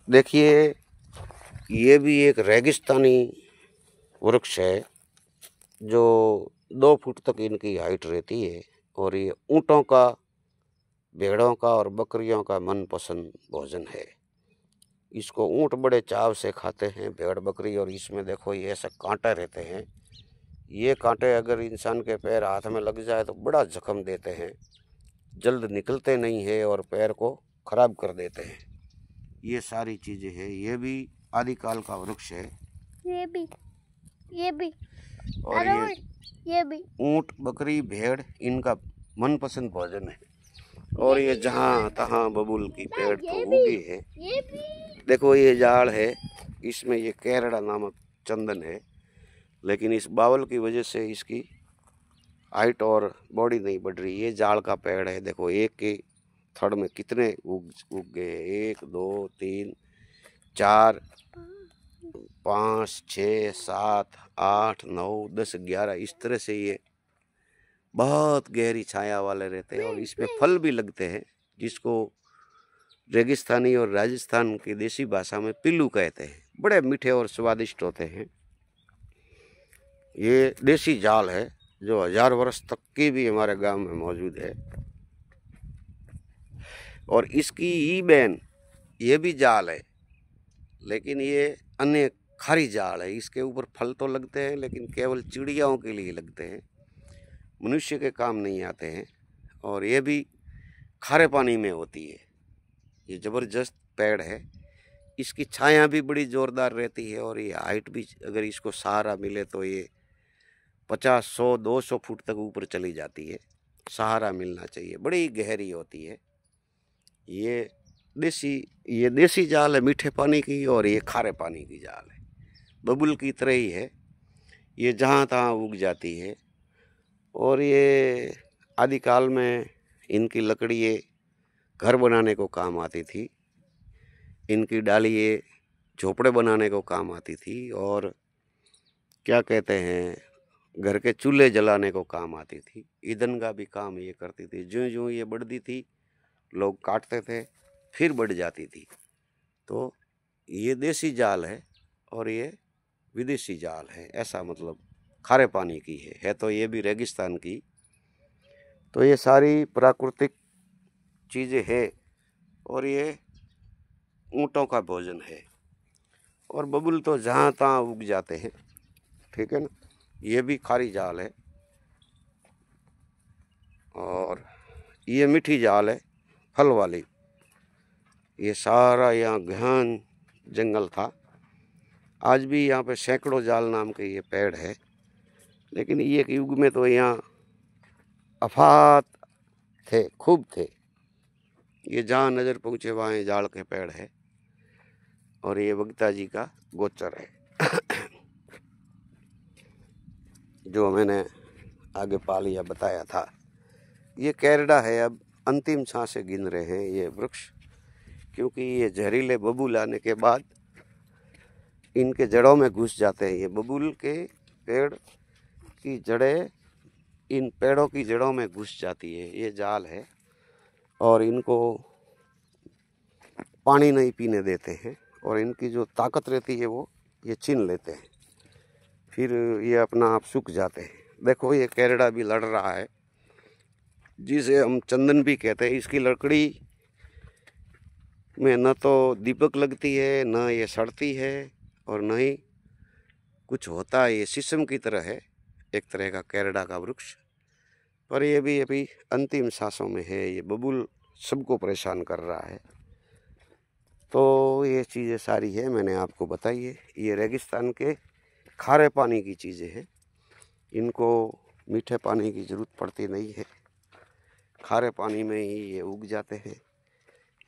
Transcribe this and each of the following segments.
देखिए, ये भी एक रेगिस्तानी वृक्ष है जो 2 फुट तक इनकी हाइट रहती है। और ये ऊँटों का, भेड़ों का और बकरियों का मनपसंद भोजन है। इसको ऊँट बड़े चाव से खाते हैं, भेड़ बकरी। और इसमें देखो ये ऐसे कांटे रहते हैं। ये कांटे अगर इंसान के पैर हाथ में लग जाए तो बड़ा जख्म देते हैं, जल्द निकलते नहीं है और पैर को खराब कर देते हैं। ये सारी चीज़ें हैं। ये भी आदिकाल का वृक्ष है। ये भी और ये भी ऊँट बकरी भेड़ इनका मनपसंद भोजन है। और ये जहाँ तहाँ बबूल की पेड़ तो उगी है। देखो ये जाड़ है, इसमें ये केरड़ा नामक चंदन है। लेकिन इस बावल की वजह से इसकी हाइट और बॉडी नहीं बढ़ रही। ये जाड़ का पेड़ है। देखो एक के थड़ में कितने उग गए। 1 2 3 4 5 6 7 8 9 10 11 इस तरह से ये बहुत गहरी छाया वाले रहते हैं। और इसमें फल भी लगते हैं, जिसको रेगिस्तानी और राजस्थान की देसी भाषा में पिल्लू कहते हैं। बड़े मीठे और स्वादिष्ट होते हैं। ये देसी जाल है जो 1000 वर्ष तक की भी हमारे गांव में मौजूद है। और इसकी ईबेन ये भी जाल है, लेकिन ये अन्य खारी जाल है। इसके ऊपर फल तो लगते हैं लेकिन केवल चिड़ियाओं के लिए लगते हैं, मनुष्य के काम नहीं आते हैं। और ये भी खारे पानी में होती है। ये ज़बरदस्त पेड़ है। इसकी छाया भी बड़ी ज़ोरदार रहती है। और ये हाइट भी, अगर इसको सहारा मिले तो ये 50 100 200 फुट तक ऊपर चली जाती है। सहारा मिलना चाहिए। बड़ी गहरी होती है। ये देसी जाल है मीठे पानी की, और ये खारे पानी की जाल है। बबुल की तरह ही है। ये जहाँ तहाँ उग जाती है। और ये आदिकाल में इनकी लकड़ी ये घर बनाने को काम आती थी। इनकी डाली ये झोपड़े बनाने को काम आती थी। और क्या कहते हैं, घर के चूल्हे जलाने को काम आती थी। ईंधन का भी काम ये करती थी। ज्यों ज्यों ये बढ़ती थी, लोग काटते थे, फिर बढ़ जाती थी। तो ये देसी जाल है और ये विदेशी जाल है। ऐसा मतलब खारे पानी की है तो ये भी रेगिस्तान की। तो ये सारी प्राकृतिक चीज़ें हैं। और ये ऊँटों का भोजन है। और बबुल तो जहाँ तहाँ उग जाते हैं, ठीक है ना। ये भी खारी जाल है। और ये मीठी जाल है, फल वाली। ये सारा यहाँ गहन जंगल था। आज भी यहाँ पे सैकड़ों जाल नाम के ये पेड़ है। लेकिन ये युग में तो यहाँ अफात थे, खूब थे। ये जहाँ नज़र पहुँचे वहाँ जाल के पेड़ है। और ये बगता जी का गोचर है जो मैंने आगे पा लिया बताया था। ये केरड़ा है। अब अंतिम सांसें गिन रहे हैं ये वृक्ष, क्योंकि ये जहरीले बबूल आने के बाद इनके जड़ों में घुस जाते हैं। ये बबूल के पेड़ की जड़ें इन पेड़ों की जड़ों में घुस जाती है। ये जाल है। और इनको पानी नहीं पीने देते हैं। और इनकी जो ताकत रहती है वो ये छीन लेते हैं। फिर ये अपना आप सूख जाते हैं। देखो ये केरड़ा भी लड़ रहा है, जिसे हम चंदन भी कहते हैं। इसकी लकड़ी में न तो दीपक लगती है, न ये सड़ती है, और न ही कुछ होता है। ये शीशम की तरह है, एक तरह का केरड़ा का वृक्ष। पर ये भी अभी अंतिम सांसों में है। ये बबूल सबको परेशान कर रहा है। तो ये चीज़ें सारी है मैंने आपको बताई है। ये रेगिस्तान के खारे पानी की चीज़ें हैं। इनको मीठे पानी की ज़रूरत पड़ती नहीं है, खारे पानी में ही ये उग जाते हैं।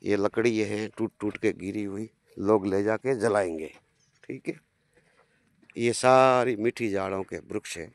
ये लकड़ी ये है टूट टूट के गिरी हुई, लोग ले जाके जलाएंगे, ठीक है। ये सारी मीठी झाड़ों के वृक्ष है।